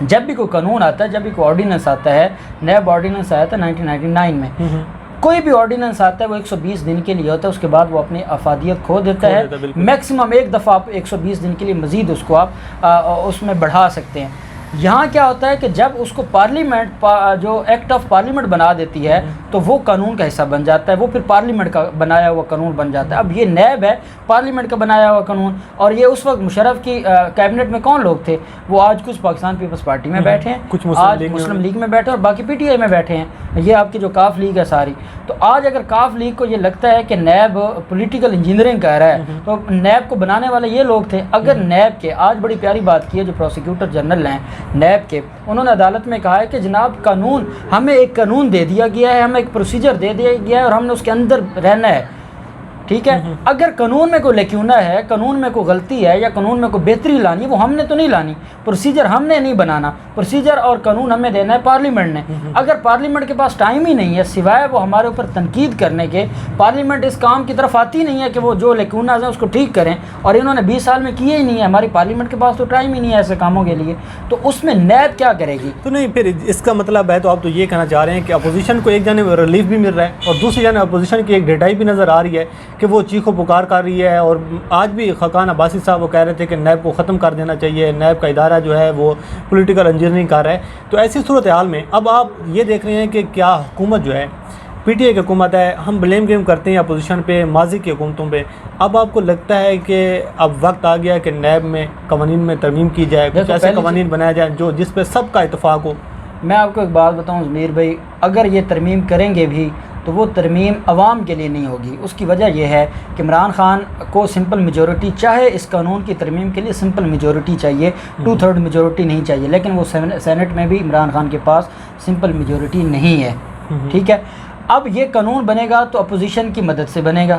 جب بھی کوئی قانون آتا ہے، جب بھی کوئی آرڈیننس آتا ہے، نیب آرڈیننس آیا تھا 1999 میں، کوئی بھی آرڈیننس آتا ہے وہ 120 دن کے لیے ہوتا ہے، اس کے بعد وہ اپنی افادیت کھو دیتا ہے، میکسیمم ایک دفعہ آپ 120 دن کے لیے مزید اس کو آپ اس میں بڑھا سکتے ہیں۔ یہاں کیا ہوتا ہے کہ جب اس کو پارلیمنٹ جو ایکٹ آف پارلیمنٹ بنا دیتی ہے تو وہ قانون کا حصہ بن جاتا ہے، وہ پھر پارلیمنٹ کا بنایا ہوا قانون بن جاتا ہے۔ اب یہ نیب ہے، پارلیمنٹ کا بنایا ہوا قانون، اور یہ اس وقت مشرف کی کیبنٹ میں کون لوگ تھے؟ وہ آج کچھ پاکستان پیپلز پارٹی میں بیٹھے ہیں، کچھ آج مسلم لیگ میں بیٹھے ہیں، اور باقی پی ٹی آئی میں بیٹھے ہیں، یہ آپ کی جو کاف لیگ ہے ساری۔ تو آج اگر کاف لیگ کو یہ لگتا ہے کہ نیب پولیٹیکل انجینئرنگ کر رہا ہے تو نیب کو بنانے والے یہ لوگ تھے۔ اگر نیب کے، آج بڑی پیاری بات کی ہے جو پروسیکیوٹر جنرل ہیں نیب کے، انہوں نے عدالت میں کہا ہے کہ جناب قانون، ہمیں ایک قانون دے دیا گیا ہے، ہمیں ایک پروسیجر دے دیا گیا ہے اور ہم نے اس کے اندر رہنا ہے، ٹھیک ہے؟ اگر قانون میں کوئی لیکیونہ ہے، قانون میں کوئی غلطی ہے یا قانون میں کوئی بہتری لانی ہے، وہ ہم نے تو نہیں لانی، پروسیجر ہم نے نہیں بنانا، پروسیجر اور قانون ہمیں دینا ہے پارلیمنٹ نے۔ اگر پارلیمنٹ کے پاس ٹائم ہی نہیں ہے سوائے وہ ہمارے اوپر تنقید کرنے کے، پارلیمنٹ اس کام کی طرف آتی نہیں ہے کہ وہ جو لیکیونہ ہیں اس کو ٹھیک کریں، اور انہوں نے 20 سال میں کیے ہی نہیں ہے، ہماری پارلیمنٹ کے پاس تو ٹائم ہی نہیں ہے ایسے کاموں کے لیے، تو اس میں نیب کیا کرے گی؟ تو نہیں، پھر اس کا مطلب ہے تو آپ تو یہ کہنا چاہ رہے ہیں کہ اپوزیشن کو ایک جانب ریلیف بھی مل رہا ہے اور دوسری جانب اپوزیشن کی ایک ڈیٹائی بھی نظر آ رہی ہے کہ وہ چیخ و پکار کر رہی ہے، اور آج بھی خاقان عباسی صاحب وہ کہہ رہے تھے کہ نیب کو ختم کر دینا چاہیے، نیب کا ادارہ جو ہے وہ پولیٹیکل انجینئرنگ کر رہا ہے۔ تو ایسی صورتحال میں اب آپ یہ دیکھ رہے ہیں کہ کیا حکومت جو ہے، پی ٹی آئی کی حکومت ہے، ہم بلیم گیم کرتے ہیں اپوزیشن پہ، ماضی کی حکومتوں پہ، اب آپ کو لگتا ہے کہ اب وقت آ گیا کہ نیب میں قوانین میں ترمیم کی جائے، کچھ ایسے قوانین بنایا جائے جو جس پہ سب کا اتفاق ہو؟ میں آپ کو ایک بات بتاؤں ضمیر بھائی، اگر یہ ترمیم کریں گے بھی تو وہ ترمیم عوام کے لیے نہیں ہوگی۔ اس کی وجہ یہ ہے کہ عمران خان کو سمپل میجورٹی چاہے، اس قانون کی ترمیم کے لیے سمپل میجورٹی چاہیے، 2/3 میجورٹی نہیں چاہیے، لیکن وہ سینٹ میں بھی عمران خان کے پاس سمپل میجورٹی نہیں ہے، ٹھیک ہے؟ اب یہ قانون بنے گا تو اپوزیشن کی مدد سے بنے گا،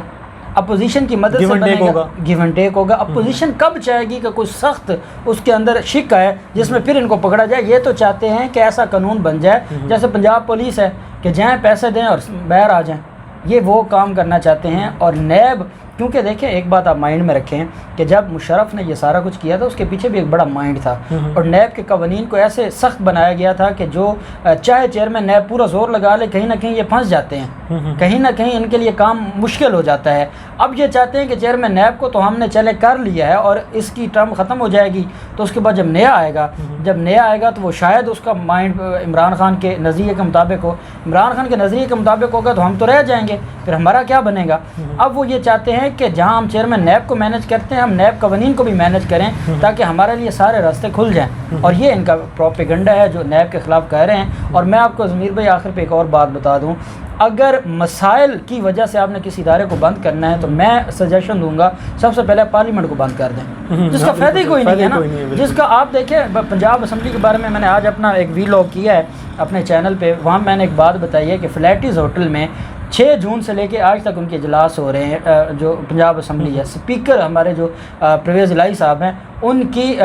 اپوزیشن کی مدد سے بنے گا، گیو اینڈ ٹیک ہوگا۔ اپوزیشن کب چاہے گی کہ کوئی سخت اس کے اندر شک ہے جس میں پھر ان کو پکڑا جائے؟ یہ تو چاہتے ہیں کہ ایسا قانون بن جائے جیسے پنجاب پولیس ہے کہ جائیں پیسے دیں اور باہر آ جائیں، یہ وہ کام کرنا چاہتے ہیں۔ اور نیب، کیونکہ دیکھیں ایک بات آپ مائنڈ میں رکھیں کہ جب مشرف نے یہ سارا کچھ کیا تھا اس کے پیچھے بھی ایک بڑا مائنڈ تھا، اور نیب کے قوانین کو ایسے سخت بنایا گیا تھا کہ جو چاہے چیئرمین نیب پورا زور لگا لے، کہیں نہ کہیں یہ پھنس جاتے ہیں، کہیں نہ کہیں ان کے لیے کام مشکل ہو جاتا ہے۔ اب یہ چاہتے ہیں کہ چیئرمین نیب کو تو ہم نے چلے کر لیا ہے اور اس کی ٹرم ختم ہو جائے گی، تو اس کے بعد جب نیا آئے گا تو وہ شاید اس کا مائنڈ عمران خان کے نظریے کے مطابق ہو، عمران خان کے نظریے کے مطابق ہوگا تو ہم تو رہ جائیں گے، پھر ہمارا کیا بنے گا؟ اب وہ یہ چاہتے ہیں کہ جہاں ہم چیئرمین نیب کو مینج کرتے ہیں، ہم نیب قوانین کو بھی مینج کریں تاکہ ہمارے لیے سارے راستے کھل جائیں، اور یہ ان کا پروپیگنڈا ہے جو نیب کے خلاف کہہ رہے ہیں۔ اور میں آپ کو ضمیر بھائی آخر پہ ایک اور بات بتا دوں، اگر مسائل کی وجہ سے آپ نے کسی ادارے کو بند کرنا ہے تو میں سجیشن دوں گا سب سے پہلے پارلیمنٹ کو بند کر دیں، جس کا فائدہ ہی کوئی نہیں ہے نا، جس کا آپ دیکھیں پنجاب اسمبلی کے بارے میں نے آج اپنا ایک ویلاگ کیا ہے اپنے چینل پہ، وہاں میں نے ایک بات بتائی ہے کہ فلیٹیز ہوٹل میں 6 جون سے لے کے آج تک ان کے اجلاس ہو رہے ہیں، جو پنجاب اسمبلی ہے، اسپیکر ہمارے جو پرویز الہی صاحب ہیں ان کی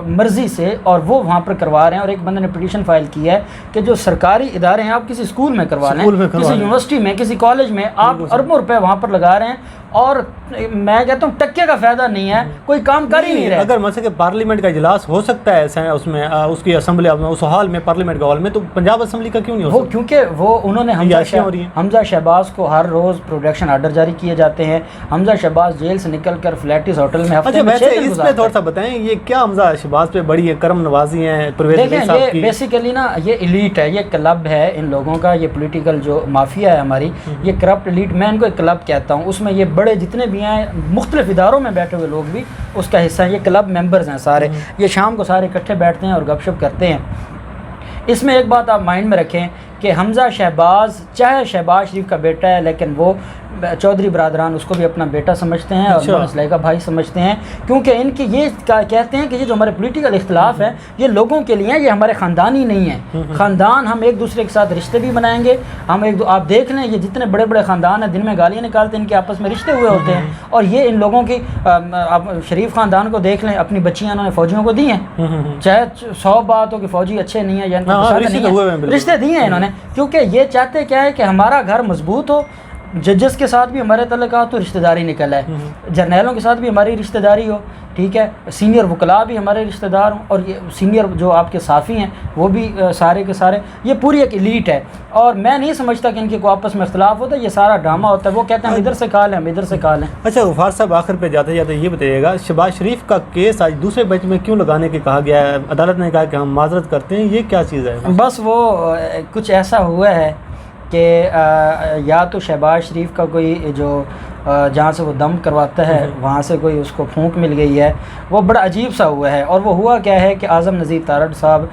مرضی سے، اور وہ وہاں پر کروا رہے ہیں۔ اور ایک بندے نے پٹیشن فائل کی ہے کہ جو سرکاری ادارے ہیں آپ کسی اسکول میں کروا لیں، کسی یونیورسٹی میں، کسی کالج میں، آپ اربوں روپے وہاں پر لگا رہے ہیں اور میں کہتا ہوں ٹکے کا فائدہ نہیں ہے، کوئی کام کر ہی نہیں رہا۔ اگر مثلا کہ پارلیمنٹ کا اجلاس ہو سکتا ہے اس میں، اس کی اسمبلی اس ہال میں، پارلیمنٹ کا ہال میں، تو پنجاب اسمبلی کا کیوں نہیں ہو سکتا؟ کیونکہ وہ انہوں نے حمزہ شہباز کو ہر روز پروڈکشن آرڈر جاری کیے جاتے ہیں، حمزہ شہباز جیل سے نکل کر فلیٹیز ہوٹل میں ہفتے میں 6 دن اس پہ تھوڑا سا بتائیں، یہ کیا حمزہ شہباز پہ بڑی کرم نوازی ہیں پرویز الہی صاحب کی؟ دیکھیں یہ بیسیکلی نا یہ ایلیٹ ہے، یہ کلب ہے ان لوگوں کا، یہ پولیٹیکل جو مافیا ہے ہماری، یہ کرپٹ ایلیٹ، میں ان کو ایک کلب کہتا ہوں، اس میں یہ بڑے جتنے بھی ہیں مختلف اداروں میں بیٹھے ہوئے لوگ بھی اس کا حصہ ہیں، یہ کلب ممبرز ہیں سارے، یہ شام کو سارے اکٹھے بیٹھتے ہیں اور گپ شپ کرتے ہیں۔ اس میں ایک بات آپ مائنڈ میں رکھیں کہ حمزہ شہباز چاہے شہباز شریف کا بیٹا ہے لیکن وہ چودھری برادران اس کو بھی اپنا بیٹا سمجھتے ہیں اور مسئلہ کا بھائی سمجھتے ہیں، کیونکہ ان کی یہ کہتے ہیں کہ یہ جو ہمارے پولیٹیکل اختلاف ہیں یہ لوگوں کے لیے ہیں، یہ ہمارے خاندانی نہیں ہیں، خاندان ہم ایک دوسرے کے ساتھ رشتے بھی بنائیں گے، ہم آپ دیکھ لیں یہ جتنے بڑے بڑے خاندان ہیں دن میں گالیاں نکالتے ہیں، ان کے آپس میں رشتے ہوئے ہوتے ہیں، اور یہ ان لوگوں کی آپ شریف خاندان کو دیکھ لیں، اپنی بچیاں انہوں نے فوجیوں کو دی ہیں، چاہے 100 بات ہو کہ فوجی اچھے نہیں ہیں یا ان کو رشتے دیے ہیں انہوں نے، کیونکہ یہ چاہتے کیا ہے کہ ہمارا گھر مضبوط ہو، ججز کے ساتھ بھی ہمارے تعلقات تو رشتہ داری نکل ہے، جرنیلوں کے ساتھ بھی ہماری رشتہ داری ہو، ٹھیک ہے، سینئر وکلاء بھی ہمارے رشتہ دار ہوں، اور یہ سینئر جو آپ کے صافی ہیں وہ بھی سارے کے سارے، یہ پوری ایک ایلیٹ ہے، اور میں نہیں سمجھتا کہ ان کے کوئی آپس میں اختلاف ہوتا ہے، یہ سارا ڈرامہ ہوتا ہے، وہ کہتے ہیں ہم ادھر سے کھا لیں، ہم ادھر سے کھا لیں۔ اچھا غفار صاحب، آخر پہ جاتے جاتے یہ بتائیے گا، شہباز شریف کا کیس آج دوسرے بینچ میں کیوں لگانے کے کہا گیا ہے؟ عدالت نے کہا کہ ہم معذرت کرتے ہیں، یہ کیا چیز ہے؟ بس وہ کچھ ایسا ہوا ہے کہ یا تو شہباز شریف کا کوئی جو جہاں سے وہ دم کرواتا ہے وہاں سے کوئی اس کو پھونک مل گئی ہے، وہ بڑا عجیب سا ہوا ہے، اور وہ ہوا کیا ہے کہ اعظم نذیر تارڑ صاحب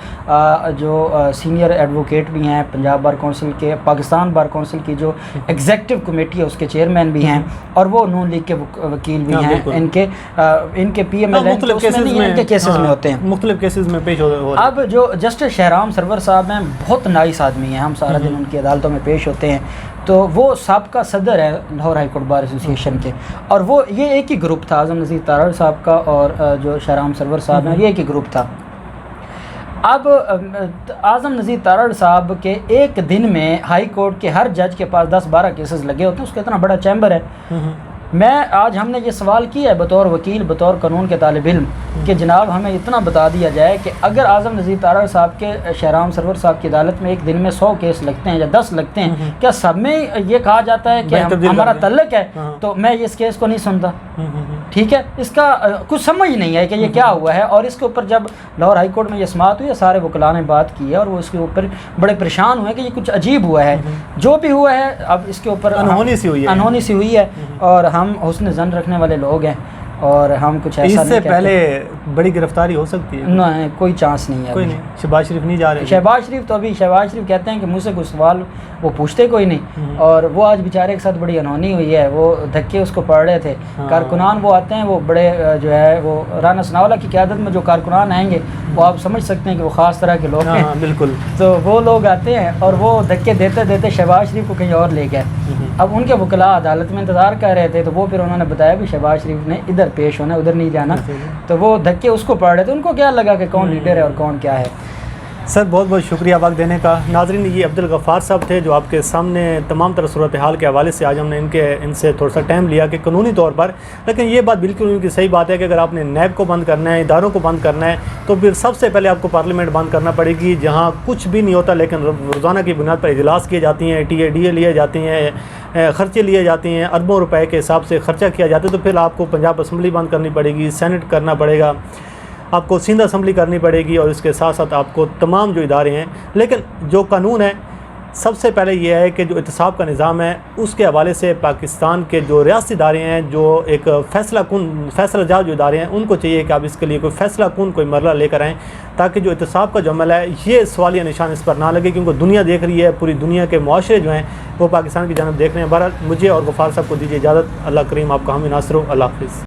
جو سینئر ایڈوکیٹ بھی ہیں پنجاب بار کونسل کے، پاکستان بار کونسل کی جو ایگزیکٹو کمیٹی ہے اس کے چیئرمین بھی ہیں، اور وہ نون لیگ کے وکیل بھی ہیں، ان کے پی ایم ایل این کے کیسز میں ہوتے ہیں، مختلف کیسز میں پیش ہو۔ اب جو جسٹس شہرام سرور صاحب ہیں بہت نائس آدمی ہیں، ہم سارا دن ان کی عدالتوں میں پیش ہوتے ہیں، تو وہ سابقہ صدر ہے Lahore high court bar association کے، اور وہ یہ ایک ہی گروپ تھا اعظم نذیر تارڑ صاحب کا اور جو شہرام سرور صاحب ہیں یہ ایک ہی گروپ تھا۔ اب اعظم نذیر تارڑ صاحب کے ایک دن میں ہائی کورٹ کے ہر جج کے پاس 10-12 کیسز لگے ہوتے ہیں، اس کا اتنا بڑا چیمبر ہے۔ میں آج ہم نے یہ سوال کیا ہے بطور وکیل، بطور قانون کے طالب علم، کہ جناب ہمیں اتنا بتا دیا جائے کہ اگر اعظم نذیر تارڑ صاحب کے شہرام سرور صاحب کی عدالت میں ایک دن میں 100 کیس لگتے ہیں یا 10 لگتے ہیں، کیا سب میں یہ کہا جاتا ہے کہ ہمارا تعلق ہے تو میں اس کیس کو نہیں سنتا؟ ٹھیک ہے، اس کا کچھ سمجھ نہیں ہے کہ یہ کیا ہوا ہے، اور اس کے اوپر جب لاہور ہائی کورٹ میں یہ سماعت ہوئی، سارے وکلاء نے بات کی ہے اور وہ اس کے اوپر بڑے پریشان ہوئے کہ یہ کچھ عجیب ہوا ہے، جو بھی ہوا ہے اب اس کے اوپر انہونی سی ہوئی ہے، اور ہم حسن ظن رکھنے والے لوگ ہیں، اور ہم کچھ ایسا اس سے پہلے بڑی گرفتاری ہو سکتی ہے؟ نہیں، کوئی چانس نہیں ہے، کوئی نہیں۔ شہباز شریف نہیں جا رہے؟ شہباز شریف تو ابھی شہباز شریف کہتے ہیں کہ مجھ سے کوئی سوال وہ پوچھتے کوئی نہیں، اور وہ آج بیچارے کے ساتھ بڑی انہونی ہوئی ہے، وہ دھکے اس کو پڑ رہے تھے، کارکنان وہ آتے ہیں، وہ بڑے جو ہے وہ رانا ثناءاللہ کی قیادت میں جو کارکنان آئیں گے وہ آپ سمجھ سکتے ہیں کہ وہ خاص طرح کے لوگ ہیں، بالکل، تو وہ لوگ آتے ہیں اور وہ دھکے دیتے دیتے شہباز شریف کو کہیں اور لے گئے۔ اب ان کے وکلاء عدالت میں انتظار کر رہے تھے، تو وہ پھر انہوں نے بتایا بھی شہباز شریف نے ادھر پیش ہونا ہے، ادھر نہیں جانا، تو وہ دھکے اس کو پڑ رہے تھے، ان کو کیا لگا کہ کون لیڈر ہے اور کون کیا ہے۔ سر بہت بہت شکریہ وقت دینے کا۔ ناظرین، یہ عبدالغفار صاحب تھے جو آپ کے سامنے تمام طرح صورتحال کے حوالے سے آج ہم نے ان سے تھوڑا سا ٹائم لیا کہ قانونی طور پر، لیکن یہ بات بالکل ان کی صحیح بات ہے کہ اگر آپ نے نیب کو بند کرنا ہے، اداروں کو بند کرنا ہے، تو پھر سب سے پہلے آپ کو پارلیمنٹ بند کرنا پڑے گی، جہاں کچھ بھی نہیں ہوتا لیکن روزانہ کی بنیاد پر اجلاس کیے جاتی ہیں، ٹی اے ڈی اے لیے جاتے ہیں، خرچے لیے جاتے ہیں، اربوں روپے کے حساب سے خرچہ کیا جاتا ہے، تو پھر آپ کو پنجاب اسمبلی بند کرنی پڑے گی، سینٹ کرنا پڑے گا، آپ کو سندھ اسمبلی کرنی پڑے گی، اور اس کے ساتھ ساتھ آپ کو تمام جو ادارے ہیں، لیکن جو قانون ہے سب سے پہلے یہ ہے کہ جو احتساب کا نظام ہے اس کے حوالے سے پاکستان کے جو ریاستی ادارے ہیں، جو ایک فیصلہ جا جو ادارے ہیں، ان کو چاہیے کہ آپ اس کے لیے کوئی فیصلہ کن کوئی مرحلہ لے کر آئیں، تاکہ جو احتساب کا جو عمل ہے یہ سوالیہ نشان اس پر نہ لگے، کیونکہ دنیا دیکھ رہی ہے، پوری دنیا کے معاشرے جو ہیں وہ پاکستان کی جانب دیکھ رہے ہیں۔ بہرحال مجھے اور غفار صاحب کو دیجیے اجازت، اللہ کریم آپ کا حامی ناصر ہو، اللہ حافظ۔